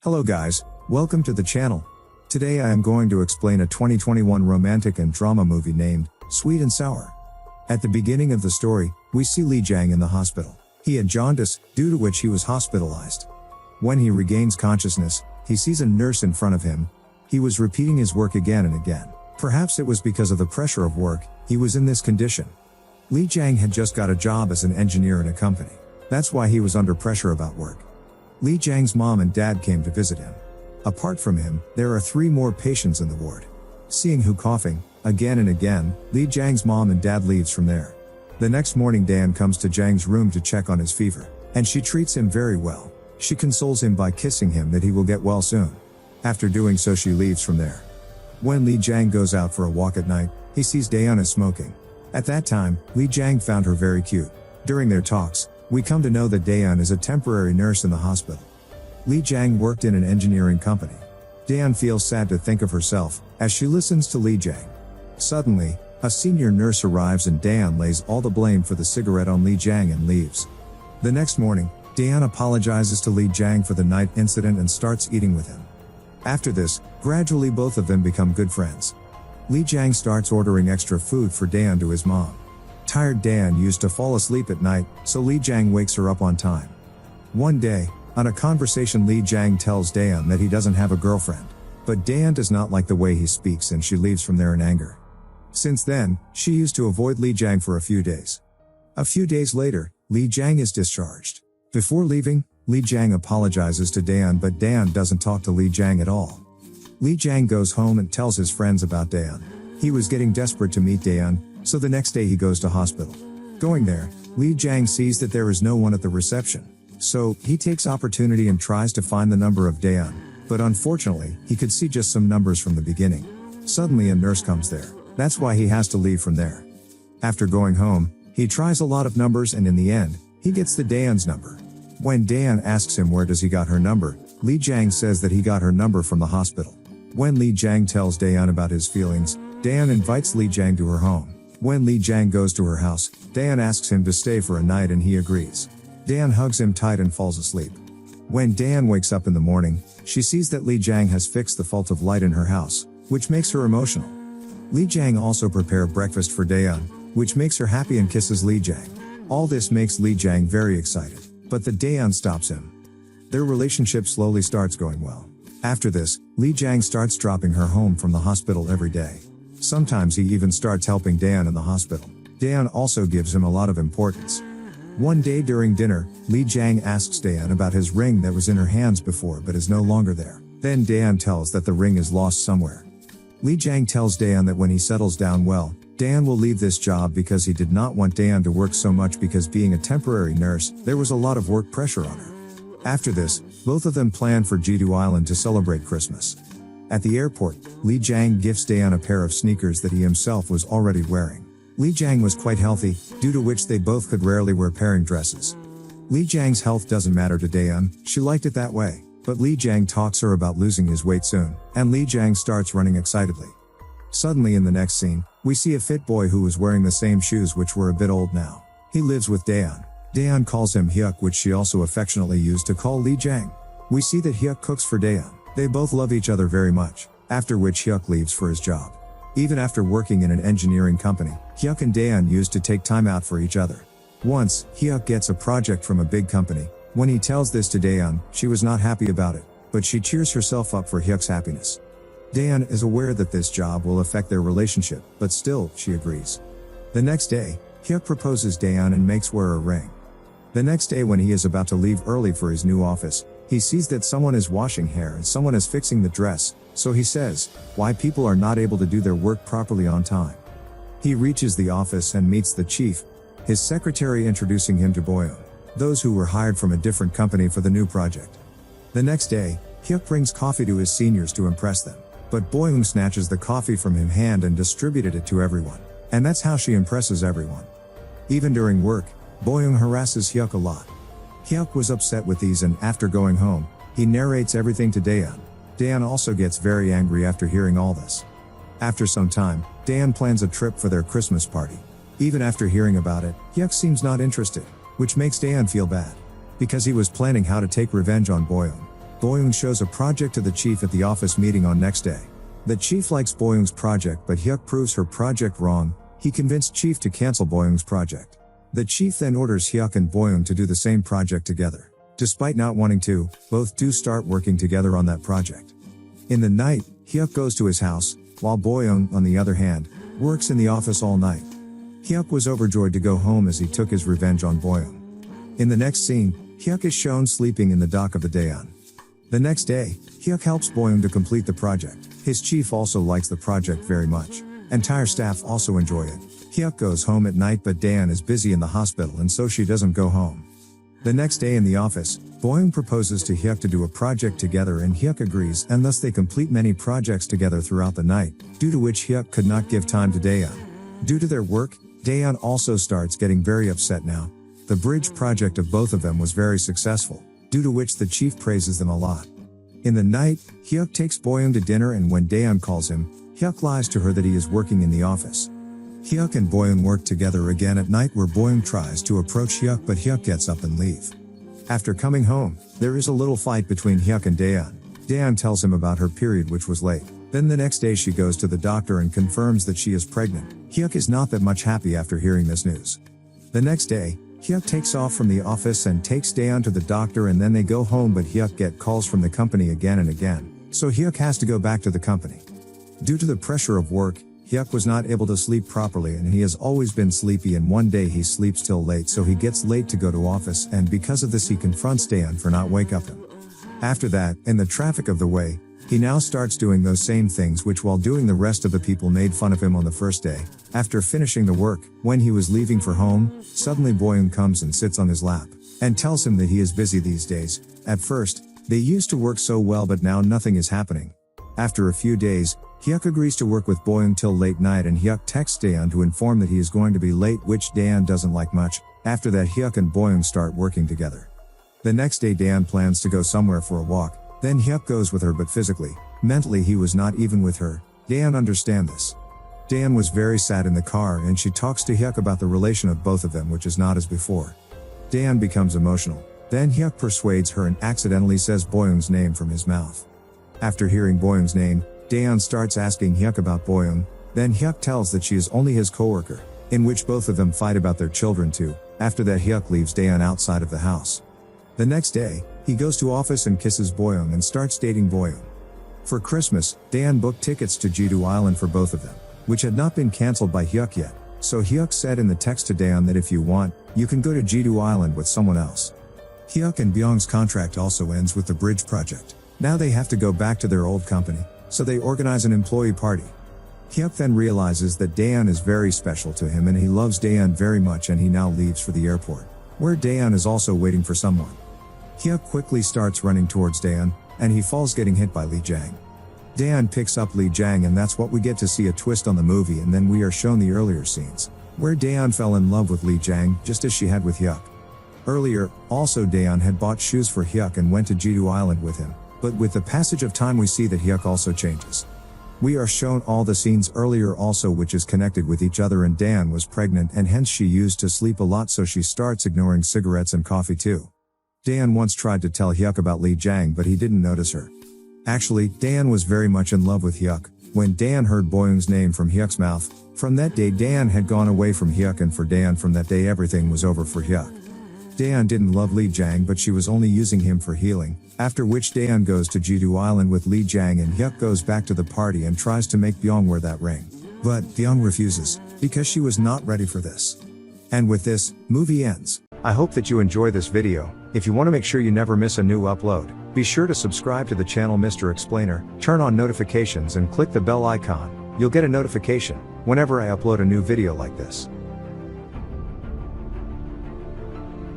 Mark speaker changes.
Speaker 1: Hello guys, welcome to the channel. Today I am going to explain a 2021 romantic and drama movie named Sweet and Sour. At the beginning of the story, we see Lee Jang in the hospital. He had jaundice, due to which he was hospitalized. When he regains consciousness, he sees a nurse in front of him. He was repeating his work again and again. Perhaps it was because of the pressure of work, he was in this condition. Lee Jang had just got a job as an engineer in a company. That's why he was under pressure about work. Lee Jang's mom and dad came to visit him. Apart from him, there are 3 more patients in the ward. Seeing who coughing, again and again, Lee Jang's mom and dad leaves from there. The next morning Dan comes to Jang's room to check on his fever, and she treats him very well. She consoles him by kissing him that he will get well soon. After doing so she leaves from there. When Lee Jang goes out for a walk at night, he sees Daeun is smoking. At that time, Lee Jang found her very cute. During their talks, we come to know that Daeun is a temporary nurse in the hospital. Lee Jang worked in an engineering company. Daeun feels sad to think of herself, as she listens to Lee Jang. Suddenly, a senior nurse arrives and Daeun lays all the blame for the cigarette on Lee Jang and leaves. The next morning, Daeun apologizes to Lee Jang for the night incident and starts eating with him. After this, gradually both of them become good friends. Lee Jang starts ordering extra food for Daeun to his mom. Tired Daeun used to fall asleep at night, so Lee Jang wakes her up on time. One day, on a conversation Lee Jang tells Daeun that he doesn't have a girlfriend. But Daeun does not like the way he speaks and she leaves from there in anger. Since then, she used to avoid Lee Jang for a few days. A few days later, Lee Jang is discharged. Before leaving, Lee Jang apologizes to Daeun but Daeun doesn't talk to Lee Jang at all. Lee Jang goes home and tells his friends about Daeun. He was getting desperate to meet Daeun, so the next day he goes to hospital. Going there, Lee Jang sees that there is no one at the reception. So, he takes opportunity and tries to find the number of Daeun, but unfortunately, he could see just some numbers from the beginning. Suddenly a nurse comes there. That's why he has to leave from there. After going home, he tries a lot of numbers and in the end, he gets the Daeun's number. When Daeun asks him where does he got her number, Lee Jang says that he got her number from the hospital. When Lee Jang tells Daeun about his feelings, Daeun invites Lee Jang to her home. When Lee Jang goes to her house, Daeun asks him to stay for a night and he agrees. Daeun hugs him tight and falls asleep. When Daeun wakes up in the morning, she sees that Lee Jang has fixed the fault of light in her house, which makes her emotional. Lee Jang also prepares breakfast for Daeun, which makes her happy and kisses Lee Jang. All this makes Lee Jang very excited, but the Daeun stops him. Their relationship slowly starts going well. After this, Lee Jang starts dropping her home from the hospital every day. Sometimes he even starts helping Daeun in the hospital. Daeun also gives him a lot of importance. One day during dinner, Lee Jang asks Daeun about his ring that was in her hands before but is no longer there. Then Daeun tells that the ring is lost somewhere. Lee Jang tells Daeun that when he settles down well, Daeun will leave this job because he did not want Daeun to work so much because being a temporary nurse, there was a lot of work pressure on her. After this, both of them plan for Jeju Island to celebrate Christmas. At the airport, Lee Jang gives Daeun a pair of sneakers that he himself was already wearing. Lee Jang was quite healthy, due to which they both could rarely wear pairing dresses. Lee Jang's health doesn't matter to Daeun, she liked it that way. But Lee Jang talks her about losing his weight soon, and Lee Jang starts running excitedly. Suddenly in the next scene, we see a fit boy who was wearing the same shoes which were a bit old now. He lives with Daeun. Daeun calls him Hyuk, which she also affectionately used to call Lee Jang. We see that Hyuk cooks for Daeun. They both love each other very much, after which Hyuk leaves for his job. Even after working in an engineering company, Hyuk and Daeun used to take time out for each other. Once, Hyuk gets a project from a big company. When he tells this to Daeun, she was not happy about it, but she cheers herself up for Hyuk's happiness. Daeun is aware that this job will affect their relationship, but still, she agrees. The next day, Hyuk proposes Daeun and makes wear a ring. The next day when he is about to leave early for his new office, he sees that someone is washing hair and someone is fixing the dress, so he says, why people are not able to do their work properly on time. He reaches the office and meets the chief, his secretary introducing him to Boyoung, those who were hired from a different company for the new project. The next day, Hyuk brings coffee to his seniors to impress them, but Boyoung snatches the coffee from his hand and distributed it to everyone. And that's how she impresses everyone. Even during work, Boyoung harasses Hyuk a lot. Hyuk was upset with these and after going home, he narrates everything to Daeun. Daeun also gets very angry after hearing all this. After some time, Daeun plans a trip for their Christmas party. Even after hearing about it, Hyuk seems not interested, which makes Daeun feel bad. Because he was planning how to take revenge on Boyoung. Boyoung shows a project to the chief at the office meeting on next day. The chief likes Boyoung's project, but Hyuk proves her project wrong. He convinced chief to cancel Boyoung's project. The chief then orders Hyuk and Boyoung to do the same project together. Despite not wanting to, both do start working together on that project. In the night, Hyuk goes to his house, while Boyoung, on the other hand, works in the office all night. Hyuk was overjoyed to go home as he took his revenge on Boyoung. In the next scene, Hyuk is shown sleeping in the dock of the Daeon. The next day, Hyuk helps Boyoung to complete the project. His chief also likes the project very much. Entire staff also enjoy it. Hyuk goes home at night, but Daeon is busy in the hospital and so she doesn't go home. The next day in the office, Boyoung proposes to Hyuk to do a project together and Hyuk agrees, and thus they complete many projects together throughout the night, due to which Hyuk could not give time to Daeon. Due to their work, Daeon also starts getting very upset now. The bridge project of both of them was very successful, due to which the chief praises them a lot. In the night, Hyuk takes Boyoung to dinner, and when Daeon calls him, Hyuk lies to her that he is working in the office. Hyuk and Boyoung work together again at night, where Boyoung tries to approach Hyuk, but Hyuk gets up and leave. After coming home, there is a little fight between Hyuk and Daeon. Daeon tells him about her period, which was late. Then the next day she goes to the doctor and confirms that she is pregnant. Hyuk is not that much happy after hearing this news. The next day, Hyuk takes off from the office and takes Daeon to the doctor, and then they go home, but Hyuk get calls from the company again and again, so Hyuk has to go back to the company. Due to the pressure of work, Hyuk was not able to sleep properly and he has always been sleepy, and one day he sleeps till late, so he gets late to go to office, and because of this he confronts Daeon for not wake up him. After that, in the traffic of the way, he now starts doing those same things which while doing the rest of the people made fun of him on the first day. After finishing the work, when he was leaving for home, suddenly Boyoung comes and sits on his lap, and tells him that he is busy these days. At first, they used to work so well, but now nothing is happening. After a few days, Hyuk agrees to work with Boyoung till late night, and Hyuk texts Daeon to inform that he is going to be late, which Daeon doesn't like much. After that, Hyuk and Boyoung start working together. The next day Daeon plans to go somewhere for a walk, then Hyuk goes with her, but physically, mentally he was not even with her. Daeon understands this. Daeon was very sad in the car, and she talks to Hyuk about the relation of both of them, which is not as before. Daeon becomes emotional. Then Hyuk persuades her and accidentally says Boyoung's name from his mouth. After hearing Boyoung's name, Daeon starts asking Hyuk about Boyoung. Then Hyuk tells that she is only his co-worker, in which both of them fight about their children too. After that, Hyuk leaves Daeon outside of the house. The next day, he goes to office and kisses Boyoung and starts dating Boyoung. For Christmas, Daeon booked tickets to Jeju Island for both of them, which had not been cancelled by Hyuk yet. So Hyuk said in the text to Daeon that if you want, you can go to Jeju Island with someone else. Hyuk and Byung's contract also ends with the bridge project. Now they have to go back to their old company, so they organize an employee party. Hyuk then realizes that Daeon is very special to him and he loves Daeon very much, and he now leaves for the airport, where Daeon is also waiting for someone. Hyuk quickly starts running towards Daeon, and he falls, getting hit by Lee Jang. Daeon picks up Lee Jang, and that's what we get to see a twist on the movie, and then we are shown the earlier scenes, where Daeon fell in love with Lee Jang, just as she had with Hyuk. Earlier, also Daeon had bought shoes for Hyuk and went to Jeju Island with him, but with the passage of time we see that Hyuk also changes. We are shown all the scenes earlier also, which is connected with each other, and Daeon was pregnant and hence she used to sleep a lot, so she starts ignoring cigarettes and coffee too. Daeon once tried to tell Hyuk about Lee Jang, but he didn't notice her. Actually, Daeon was very much in love with Hyuk. When Daeon heard Boyoung's name from Hyuk's mouth, from that day Daeon had gone away from Hyuk, and for Daeon from that day everything was over for Hyuk. Daeon didn't love Lee Jang, but she was only using him for healing, after which Daeon goes to Jeju Island with Lee Jang, and Hyuk goes back to the party and tries to make Byung wear that ring. But Byung refuses, because she was not ready for this. And with this, movie ends. I hope that you enjoy this video. If you want to make sure you never miss a new upload, be sure to subscribe to the channel Mr. Explainer, turn on notifications and click the bell icon. You'll get a notification whenever I upload a new video like this.